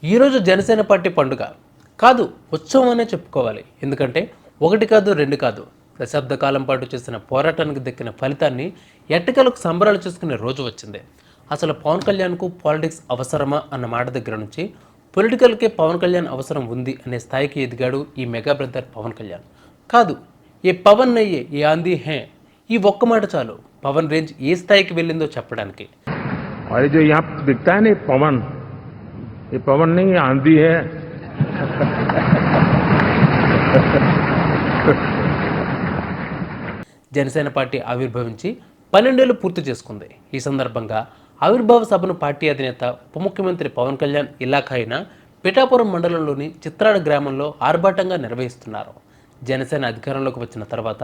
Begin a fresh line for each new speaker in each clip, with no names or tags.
ఈరోజు జనసేన పార్టీ పండుగ కాదు, ఉత్సవం అనే చెప్పుకోవాలి. ఎందుకంటే ఒకటి కాదు, రెండు కాదు, దశాబ్ద కాలం పాటు చేసిన పోరాటానికి దక్కిన ఫలితాన్ని ఎట్టకేలకు సంబరాలు చేసుకునే రోజు వచ్చింది. అసలు పవన్ కళ్యాణ్కు పాలిటిక్స్ అవసరమా అన్న మాట దగ్గర నుంచి పొలిటికల్కే పవన్ కళ్యాణ్ అవసరం ఉంది అనే స్థాయికి ఎదిగాడు ఈ మెగా బ్రదర్ పవన్ కళ్యాణ్. కాదు, ఏ పవన్ నయ్యే ఏ ఆందీ హే, ఈ ఒక్క మాట చాలు పవన్ రేంజ్ ఏ స్థాయికి వెళ్ళిందో చెప్పడానికి.
ये पवन नहीं आंधी है.
జనసేన పార్టీ ఆవిర్భవించి 12 ఏళ్లు పూర్తి చేసుకుంది. ఈ సందర్భంగా ఆవిర్భావ సభను పార్టీ అధినేత ఉప ముఖ్యమంత్రి పవన్ కళ్యాణ్ ఇలాఖా అయిన పిఠాపురం మండలంలోని చిత్రాడ గ్రామంలో ఆర్భాటంగా నిర్వహిస్తున్నారు. జనసేన అధికారంలోకి వచ్చిన తర్వాత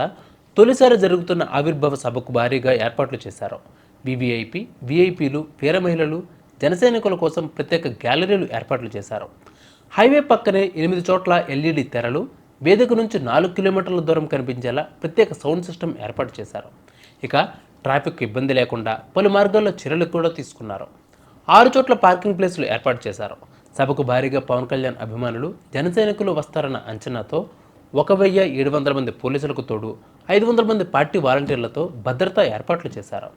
తొలిసారి జరుగుతున్న ఆవిర్భావ సభకు భారీగా ఏర్పాట్లు చేశారు. వీవీఐపీ, వీఐపీలు, వీర మహిళలు, జనసైనికుల కోసం ప్రత్యేక గ్యాలరీలు ఏర్పాట్లు చేశారు. హైవే పక్కనే 8 చోట్ల ఎల్ఈడి తెరలు, వేదిక నుంచి 4 కిలోమీటర్ల దూరం కనిపించేలా ప్రత్యేక సౌండ్ సిస్టమ్ ఏర్పాటు చేశారు. ఇక ట్రాఫిక్ ఇబ్బంది లేకుండా పలు మార్గాల్లో చర్యలు కూడా తీసుకున్నారు. 6 చోట్ల పార్కింగ్ ప్లేసులు ఏర్పాటు చేశారు. సభకు భారీగా పవన్ కళ్యాణ్ అభిమానులు, జనసైనికులు వస్తారన్న అంచనాతో 1700 మంది పోలీసులకు తోడు 500 మంది పార్టీ వాలంటీర్లతో భద్రతా ఏర్పాట్లు చేశారు.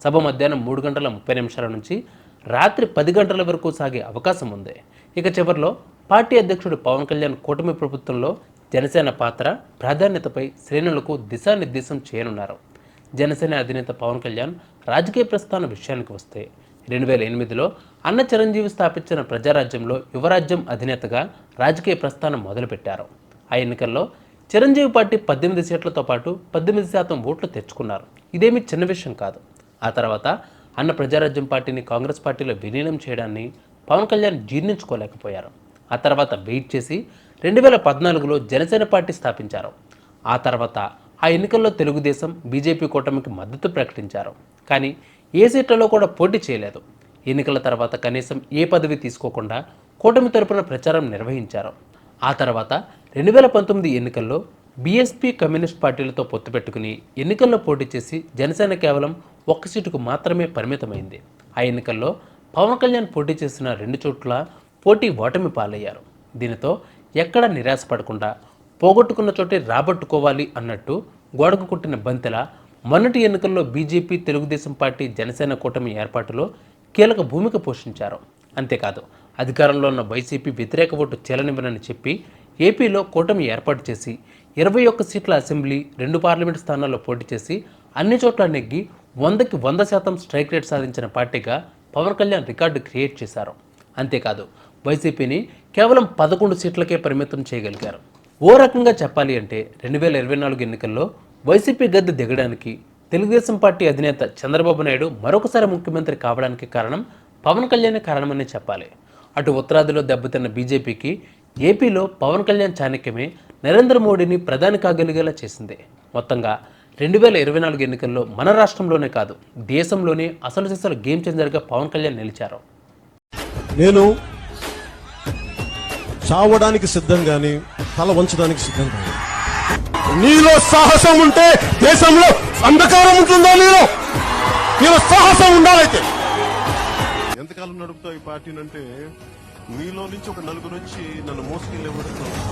సభ మధ్యాహ్నం 3 గంటల 30 నిమిషాల నుంచి రాత్రి 10 గంటల వరకు సాగే అవకాశం ఉంది. ఇక చివరిలో పార్టీ అధ్యక్షుడు పవన్ కళ్యాణ్ కూటమి ప్రభుత్వంలో జనసేన పాత్ర, ప్రాధాన్యతపై శ్రేణులకు దిశానిర్దేశం చేయనున్నారు. జనసేన అధినేత పవన్ కళ్యాణ్ రాజకీయ ప్రస్థానం విషయానికి వస్తే 2008లో అన్న చిరంజీవి స్థాపించిన ప్రజారాజ్యంలో యువరాజ్యం అధినేతగా రాజకీయ ప్రస్థానం మొదలుపెట్టారు. ఆ ఎన్నికల్లో చిరంజీవి పార్టీ 18 సీట్లతో పాటు 18% ఓట్లు తెచ్చుకున్నారు. ఇదేమీ చిన్న విషయం కాదు. ఆ తర్వాత అన్న ప్రజారాజ్యం పార్టీని కాంగ్రెస్ పార్టీలో విలీనం చేయడాన్ని పవన్ కళ్యాణ్ జీర్ణించుకోలేకపోయారు. ఆ తర్వాత వెయిట్ చేసి 2014లో జనసేన పార్టీ స్థాపించారు. ఆ తర్వాత ఆ ఎన్నికల్లో తెలుగుదేశం, బీజేపీ కూటమికి మద్దతు ప్రకటించారు. కానీ ఏ సీట్లలో కూడా పోటీ చేయలేదు. ఎన్నికల తర్వాత కనీసం ఏ పదవి తీసుకోకుండా కూటమి తరపున ప్రచారం నిర్వహించారు. ఆ తర్వాత 2019 ఎన్నికల్లో బీఎస్పీ, కమ్యూనిస్ట్ పార్టీలతో పొత్తు పెట్టుకుని ఎన్నికల్లో పోటీ చేసి జనసేన కేవలం 1 సీటుకు మాత్రమే పరిమితమైంది. ఆ ఎన్నికల్లో పవన్ కళ్యాణ్ పోటీ చేసిన 2 చోట్ల పోటీ ఓటమి పాలయ్యారు. దీనితో ఎక్కడా నిరాశపడకుండా పోగొట్టుకున్న చోటే రాబట్టుకోవాలి అన్నట్టు గోడకు కొట్టిన బంతెల మొన్నటి ఎన్నికల్లో బీజేపీ, తెలుగుదేశం పార్టీ, జనసేన కూటమి ఏర్పాటులో కీలక భూమిక పోషించారు. అంతేకాదు, అధికారంలో ఉన్న వైసీపీ వ్యతిరేక ఓటు చెల్లనివ్వనని చెప్పి ఏపీలో కూటమి ఏర్పాటు చేసి 21 సీట్ల అసెంబ్లీ, 2 పార్లమెంటు స్థానాల్లో పోటీ చేసి అన్ని చోట్ల నెగ్గి 100కి 100% స్ట్రైక్ రేట్ సాధించిన పార్టీగా పవన్ కళ్యాణ్ రికార్డు క్రియేట్ చేశారు. అంతేకాదు, వైసీపీని కేవలం 11 సీట్లకే పరిమితం చేయగలిగారు. ఓ రకంగా చెప్పాలి అంటే 2024 ఎన్నికల్లో వైసీపీ గద్దె దిగడానికి, తెలుగుదేశం పార్టీ అధినేత చంద్రబాబు నాయుడు మరొకసారి ముఖ్యమంత్రి కావడానికి కారణం పవన్ కళ్యాణే కారణమని చెప్పాలి. అటు ఉత్తరాదిలో దెబ్బతిన్న బీజేపీకి ఏపీలో పవన్ కళ్యాణ్ చాణక్యమే నరేంద్ర మోడీని ప్రధాని కాగలిగేలా చేసింది. మొత్తంగా 2024 ఎన్నికల్లో మన రాష్ట్రంలోనే కాదు, దేశంలోనే అసలు సిసలు గేమ్ చేంజర్గా పవన్ కళ్యాణ్ నిలిచారు.
నేను చావడానికి సిద్ధం గాని తల వంచడానికి సిద్ధం కాదు. నీలో సాహసం ఉంటే దేశంలో అంధకారం ఉంటుందా? నీలో సాహసం ఉండాలైతే. ఎంతకాలం నడుపుతావు ఈ పార్టీని అంటే మీలో నుంచి ఒక నలుగురు వచ్చి నన్ను మోసుకెళ్ళేవాడు.